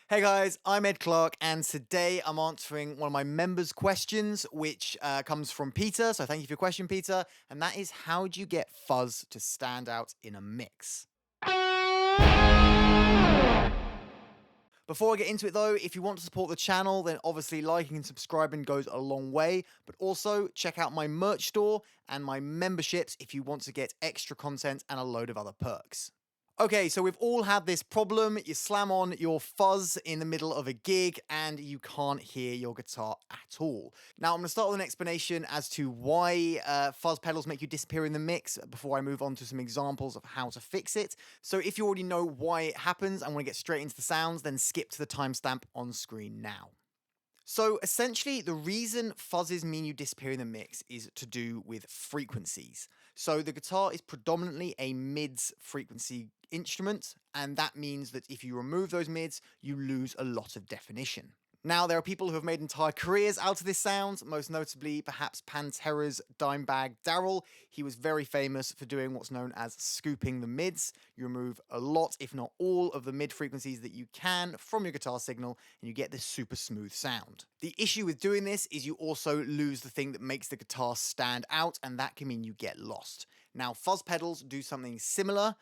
Hey guys, I'm Ed Clarke, and today I'm answering one of my members' questions, which comes from Peter. So thank you for your question, Peter. And that is, how do you get fuzz to stand out in a mix? Before I get into it though, if you want to support the channel, then obviously liking and subscribing goes a long way. But also check out my merch store and my memberships if you want to get extra content and a load of other perks. Okay, so we've all had this problem. You slam on your fuzz in the middle of a gig and you can't hear your guitar at all. Now, I'm going to start with an explanation as to why fuzz pedals make you disappear in the mix before I move on to some examples of how to fix it. So if you already know why it happens and want to get straight into the sounds, then skip to the timestamp on screen now. So essentially, the reason fuzzes mean you disappear in the mix is to do with frequencies. So the guitar is predominantly a mids frequency instrument, and that means that if you remove those mids, you lose a lot of definition. Now, there are people who have made entire careers out of this sound, most notably perhaps Pantera's Dimebag Darrell. He was very famous for doing what's known as scooping the mids. You remove a lot, if not all, of the mid frequencies that you can from your guitar signal, and you get this super smooth sound. The issue with doing this is you also lose the thing that makes the guitar stand out, and that can mean you get lost. Now, fuzz pedals do something similar,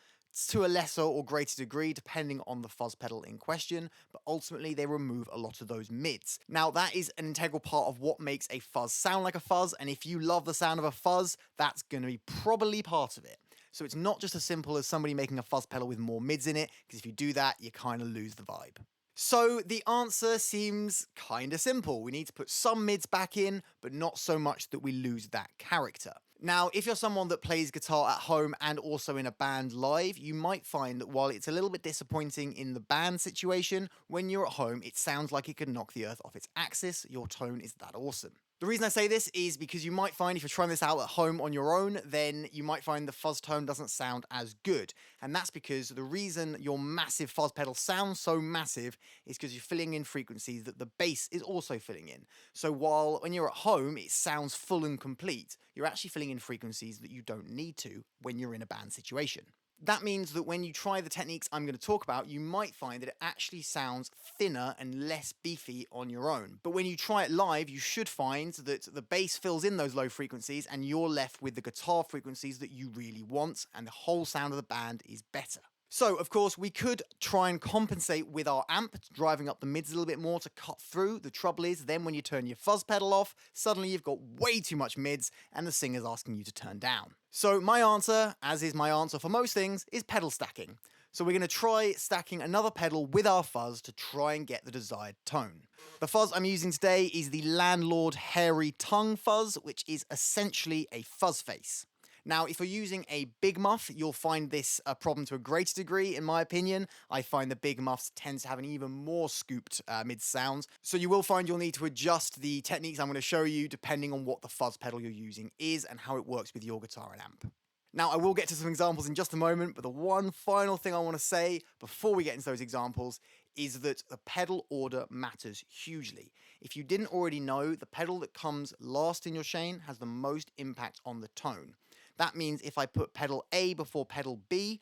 to a lesser or greater degree, depending on the fuzz pedal in question, but ultimately they remove a lot of those mids. Now, that is an integral part of what makes a fuzz sound like a fuzz, and if you love the sound of a fuzz, that's going to be probably part of it. So it's not just as simple as somebody making a fuzz pedal with more mids in it, because if you do that, you kind of lose the vibe. So the answer seems kind of simple. We need to put some mids back in, but not so much that we lose that character. Now, if you're someone that plays guitar at home and also in a band live, you might find that while it's a little bit disappointing in the band situation, when you're at home, it sounds like it could knock the earth off its axis. Your tone is that awesome. The reason I say this is because you might find if you're trying this out at home on your own, then you might find the fuzz tone doesn't sound as good. And that's because the reason your massive fuzz pedal sounds so massive is because you're filling in frequencies that the bass is also filling in. So while when you're at home, it sounds full and complete, you're actually filling in frequencies that you don't need to when you're in a band situation. That means that when you try the techniques I'm going to talk about, you might find that it actually sounds thinner and less beefy on your own. But when you try it live, you should find that the bass fills in those low frequencies and you're left with the guitar frequencies that you really want, and the whole sound of the band is better. So, of course, we could try and compensate with our amp, driving up the mids a little bit more to cut through. The trouble is, then when you turn your fuzz pedal off, suddenly you've got way too much mids and the singer's asking you to turn down. So my answer, as is my answer for most things, is pedal stacking. So we're going to try stacking another pedal with our fuzz to try and get the desired tone. The fuzz I'm using today is the Landlord Hairy Tongue fuzz, which is essentially a fuzz face. Now, if you're using a big muff, you'll find this a problem to a greater degree, in my opinion. I find the big muffs tend to have an even more scooped mid sounds. So you will find you'll need to adjust the techniques I'm going to show you depending on what the fuzz pedal you're using is and how it works with your guitar and amp. Now, I will get to some examples in just a moment, but the one final thing I want to say before we get into those examples is that the pedal order matters hugely. If you didn't already know, the pedal that comes last in your chain has the most impact on the tone. That means if I put pedal A before pedal B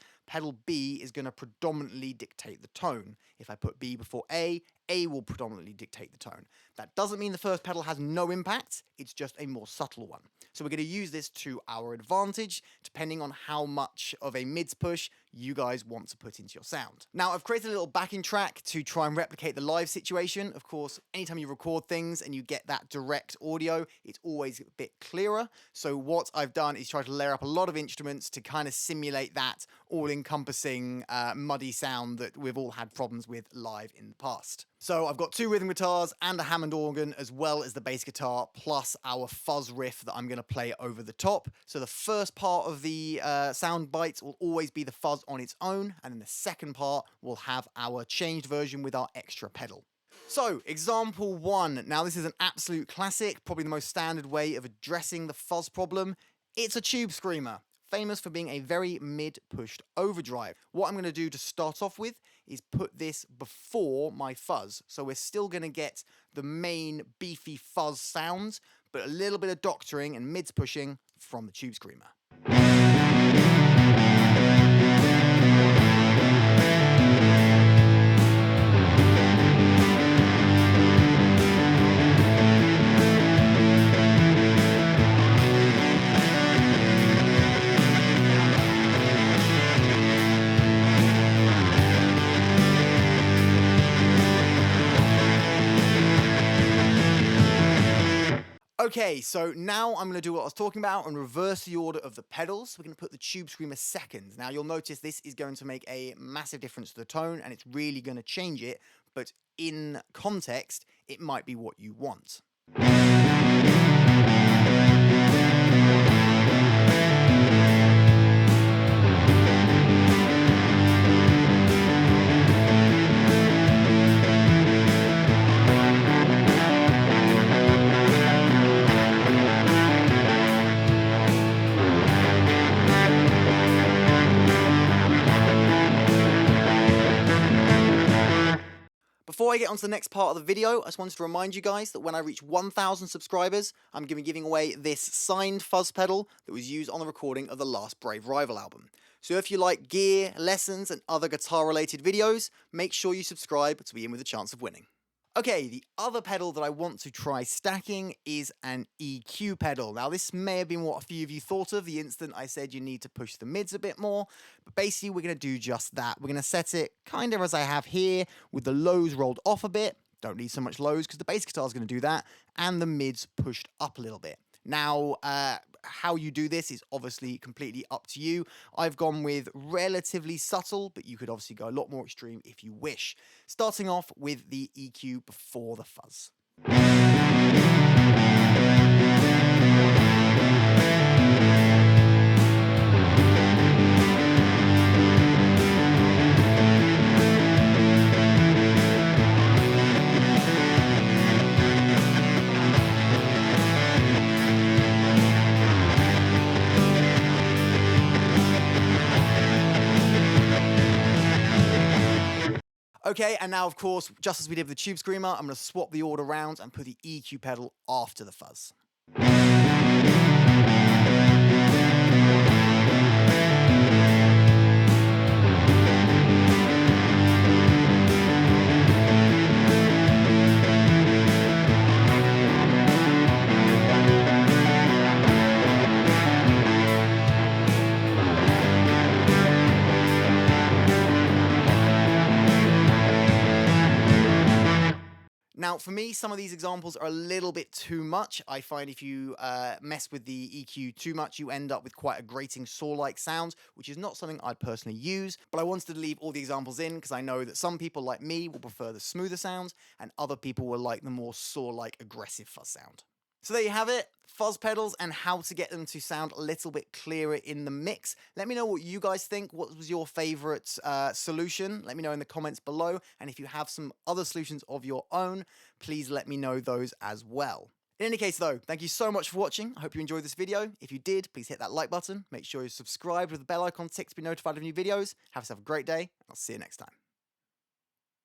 is going to predominantly dictate the tone. If I put B before A will predominantly dictate the tone. That doesn't mean the first pedal has no impact, it's just a more subtle one. So we're going to use this to our advantage, depending on how much of a mids push you guys want to put into your sound. Now, I've created a little backing track to try and replicate the live situation. Of course, anytime you record things and you get that direct audio, it's always a bit clearer. So what I've done is try to layer up a lot of instruments to kind of simulate that all-encompassing muddy sound that we've all had problems with live in the past. So I've got two rhythm guitars and a Hammond organ, as well as the bass guitar, plus our fuzz riff that I'm going to play over the top. So the first part of the sound bites will always be the fuzz on its own, and then the second part will have our changed version with our extra pedal. So, example one. Now, this is an absolute classic, probably the most standard way of addressing the fuzz problem. It's a tube screamer, famous for being a very mid-pushed overdrive. What I'm going to do to start off with is put this before my fuzz. So we're still going to get the main beefy fuzz sounds, but a little bit of doctoring and mids pushing from the tube screamer. Okay, so now I'm going to do what I was talking about and reverse the order of the pedals. We're going to put the Tube Screamer second. Now you'll notice this is going to make a massive difference to the tone and it's really going to change it, but in context, it might be what you want. Before I get on to the next part of the video, I just wanted to remind you guys that when I reach 1,000 subscribers, I'm going to be giving away this signed fuzz pedal that was used on the recording of the last Brave Rival album. So if you like gear, lessons, and other guitar-related videos, make sure you subscribe to be in with a chance of winning. Okay, the other pedal that I want to try stacking is an EQ pedal. Now, this may have been what a few of you thought of the instant I said you need to push the mids a bit more, but basically we're going to do just that. We're going to set it kind of as I have here, with the lows rolled off a bit. Don't need so much lows because the bass guitar is going to do that, and the mids pushed up a little bit. Now, how you do this is obviously completely up to you. I've gone with relatively subtle, but you could obviously go a lot more extreme if you wish. Starting off with the EQ before the fuzz. Okay, and now, of course, just as we did with the Tube Screamer, I'm going to swap the order around and put the EQ pedal after the fuzz. Now, for me, some of these examples are a little bit too much. I find if you mess with the EQ too much, you end up with quite a grating saw-like sound, which is not something I'd personally use. But I wanted to leave all the examples in because I know that some people like me will prefer the smoother sounds and other people will like the more saw-like aggressive fuzz sound. So there you have it, fuzz pedals and how to get them to sound a little bit clearer in the mix. Let me know what you guys think. What was your favorite solution? Let me know in the comments below. And if you have some other solutions of your own, please let me know those as well. In any case though, thank you so much for watching. I hope you enjoyed this video. If you did, please hit that like button. Make sure you're subscribed with the bell icon ticked to be notified of new videos. Have yourself a great day. I'll see you next time.